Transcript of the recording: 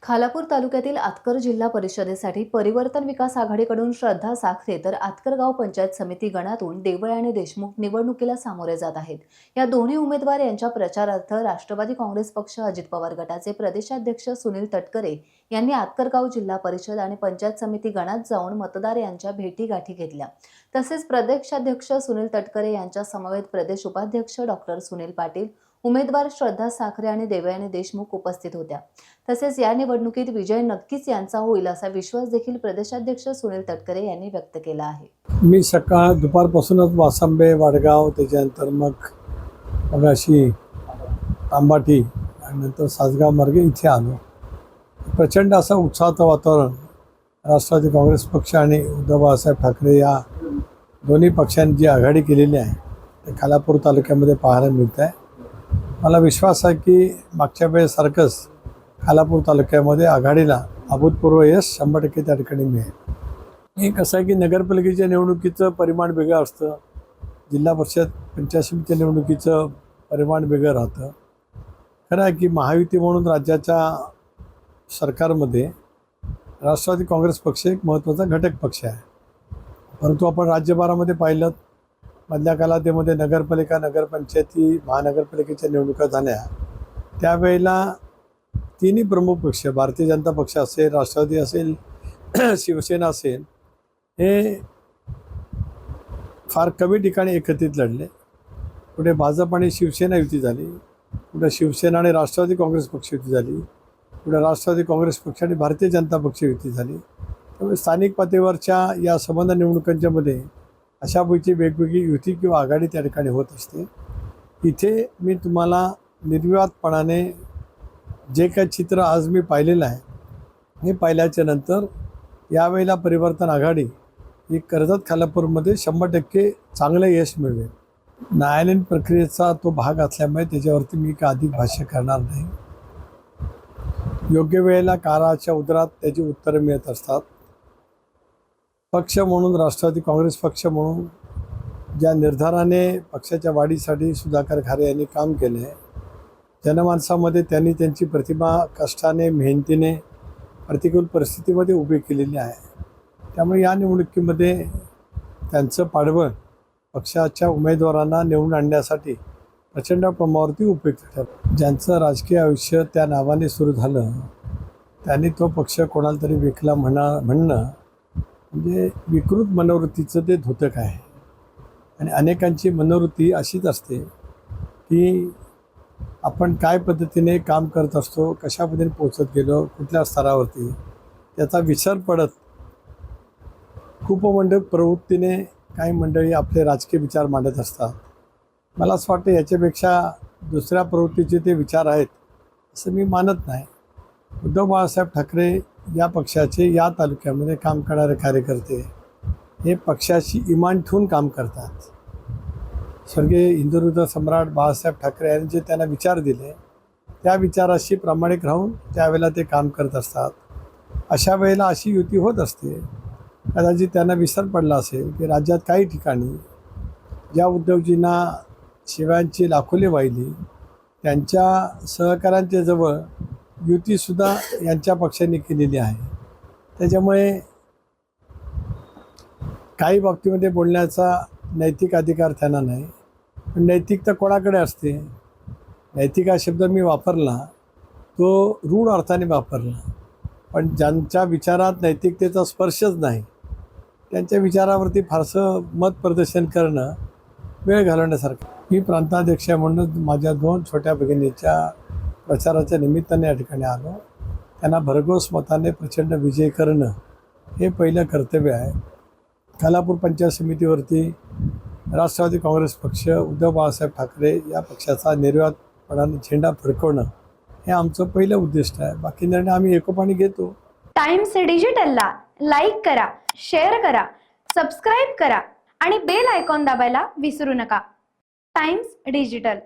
खालापूर तालुक्यातील आतकर जिल्हा परिषदेसाठी परिवर्तन विकास आघाडीकडून श्रद्धा साखरे तर आतकर गाव पंचायत समिती गणातून देवयानी देशमुख निवडणुकीला सामोरे जात आहेत। या दोन्ही उमेदवार यांच्या प्रचारार्थ राष्ट्रवादी काँग्रेस पक्ष अजित पवार गटाचे प्रदेशाध्यक्ष सुनील तटकरे यांनी आतकर गाव जिल्हा परिषद आणि पंचायत समिती गणात जाऊन मतदार यांच्या भेटीगाठी घेतल्या। तसेच प्रदेशाध्यक्ष सुनील तटकरे यांच्या समवेत प्रदेश उपाध्यक्ष डॉक्टर सुनील पाटील, उमेदवार श्रद्धा साखरे आणि देवयानी देशमुख उपस्थित होत्या। तसेच या निवडणुकीत विजय नक्कीच यांचा होईल असा विश्वास देखील प्रदेशाध्यक्ष सुनील तटकरे यांनी व्यक्त केला आहे। मी दुपारपासूनच वासंबे, वाडगाव, त्याच्यानंतर मग अशी तांबाटी आणि नंतर सासगाव मार्गे इथे आलो। प्रचंड असा उत्साहाचं वातावरण राष्ट्रवादी काँग्रेस पक्ष आणि उद्धव बाळासाहेब ठाकरे या दोन्ही पक्षांनी जी आघाडी केलेली आहे ते खालापूर तालुक्यामध्ये पाहायला मिळत आहे। मला विश्वास आहे की मागच्या वेळेसारखंच खालापूर तालुक्यामध्ये आघाडीला अभूतपूर्व यश 100% त्या ठिकाणी मिळेल। एक असं आहे की नगरपालिकेच्या निवडणुकीचं परिमाण वेगळं असतं, जिल्हा परिषद पंचायत समिती निवडणुकीचं परिमाण वेगळं राहतं। खरं आहे की महायुती म्हणून राज्याच्या सरकारमध्ये राष्ट्रवादी काँग्रेस पक्ष एक महत्त्वाचा घटक पक्ष आहे, परंतु आपण राज्यभरामध्ये पाहिलं मधल्या कालावधीमध्ये नगरपालिका, नगरपंचायती, महानगरपालिकेच्या निवडणुका झाल्या त्यावेळेला तिन्ही प्रमुख पक्ष, भारतीय जनता पक्ष असेल, राष्ट्रवादी असेल, शिवसेना असेल, हे फार कमी ठिकाणी एकत्रित लढले। कुठे भाजप आणि शिवसेना युती झाली, कुठे शिवसेना आणि राष्ट्रवादी काँग्रेस पक्ष युती झाली, कुठे राष्ट्रवादी काँग्रेस पक्ष आणि भारतीय जनता पक्ष युती झाली। त्यामुळे स्थानिक पातळीवरच्या या संबंध निवडणुकांच्या मध्ये अशापैकी वेगवेगळी युती किंवा आघाडी त्या ठिकाणी होत असते। इथे मी तुम्हाला निर्विवादपणाने जे काही चित्र आज मी पाहिलेलं आहे हे पाहिल्याच्या नंतर यावेळेला परिवर्तन आघाडी ही कर्जत खालापूरमध्ये 100% चांगलं यश मिळवेल। न्यायालयीन प्रक्रियेचा तो भाग असल्यामुळे त्याच्यावरती मी काय अधिक भाष्य करणार नाही। योग्य वेळेला काळाच्या उदरात त्याची उत्तरं मिळत असतात। पक्ष म्हणून, राष्ट्रवादी काँग्रेस पक्ष म्हणून ज्या निर्धाराने पक्षाच्या वाढीसाठी सुधाकर खारे यांनी काम केले, जनमानसामध्ये त्यांनी त्यांची प्रतिभा कष्टाने, मेहनतीने प्रतिकूल परिस्थितीमध्ये उभी केलेली आहे। त्यामुळे या निवडणुकीमध्ये त्यांचं पाठबळ पक्षाच्या उमेदवारांना निवडून आणण्यासाठी प्रचंड प्रमाणावरती उपयुक्त ठरतं। ज्यांचं राजकीय आयुष्य त्या नावाने सुरू झालं त्यांनी तो पक्ष कोणाला तरी विकला म्हणणं म्हणजे विकृत मनोवृत्तीचं ते द्योतक आहे। आणि अनेकांची मनोवृत्ती अशीच असते की आपण काय पद्धतीने काम करत असतो, कशा पद्धतीने पोचत गेलो, कुठल्या स्तरावरती, त्याचा विसर पडत खूपमंडळ प्रवृत्तीने काही मंडळी आपले राजकीय विचार मांडत असतात। मला असं वाटतं याच्यापेक्षा दुसऱ्या प्रवृत्तीचे ते विचार आहेत असं मी मानत नाही। उद्धव बाळासाहेब ठाकरे या पक्षाचे या तालुक्यामध्ये काम करणारे कार्यकर्ते हे पक्षाशी इमान ठेवून काम करतात। स्वर्गीय हिंदुहृदय सम्राट बाळासाहेब ठाकरे यांनी जे त्यांना विचार दिले त्या विचाराशी प्रामाणिक राहून त्यावेळेला ते काम करत असतात। अशा वेळेला अशी युती होत असते। कदाचित त्यांना विसर पडला असेल की राज्यात काही ठिकाणी ज्या उद्धवजींना शिवांची लाखोली वाहिली त्यांच्या सहकाऱ्यांच्या जवळ युतीसुद्धा यांच्या पक्षाने केलेली आहे। त्याच्यामुळे काही बाबतीमध्ये बोलण्याचा नैतिक अधिकार त्यांना नाही, पण नैतिकता कोणाकडे असते? नैतिक हा शब्द मी वापरला तो रूढ अर्थाने वापरला, पण ज्यांच्या विचारात नैतिकतेचा स्पर्शच नाही त्यांच्या विचारावरती फारसं मत प्रदर्शन करणं वेळ घालवण्यासारखं। मी प्रांताध्यक्ष म्हणून माझ्या 2 छोट्या भगिनीच्या प्रचाराच्या निमित्ताने या ठिकाणी आलो। त्यांना भरघोस मताने प्रचंड विजय करणं हे पहिलं कर्तव्य आहे। खालापूर पंचायत समितीवरती राष्ट्रवादी काँग्रेस पक्ष, उद्धव बाळासाहेब ठाकरे या पक्षाचा निर्विवादपणाने झेंडा फडकवणं हे आमचं पहिलं उद्दिष्ट आहे। बाकी निर्णय आम्ही एकोपाने घेतो। टाइम्स डिजिटलला लाईक करा, शेअर करा, सबस्क्राईब करा आणि बेल आयकॉन दाबायला विसरू नका। Times digital.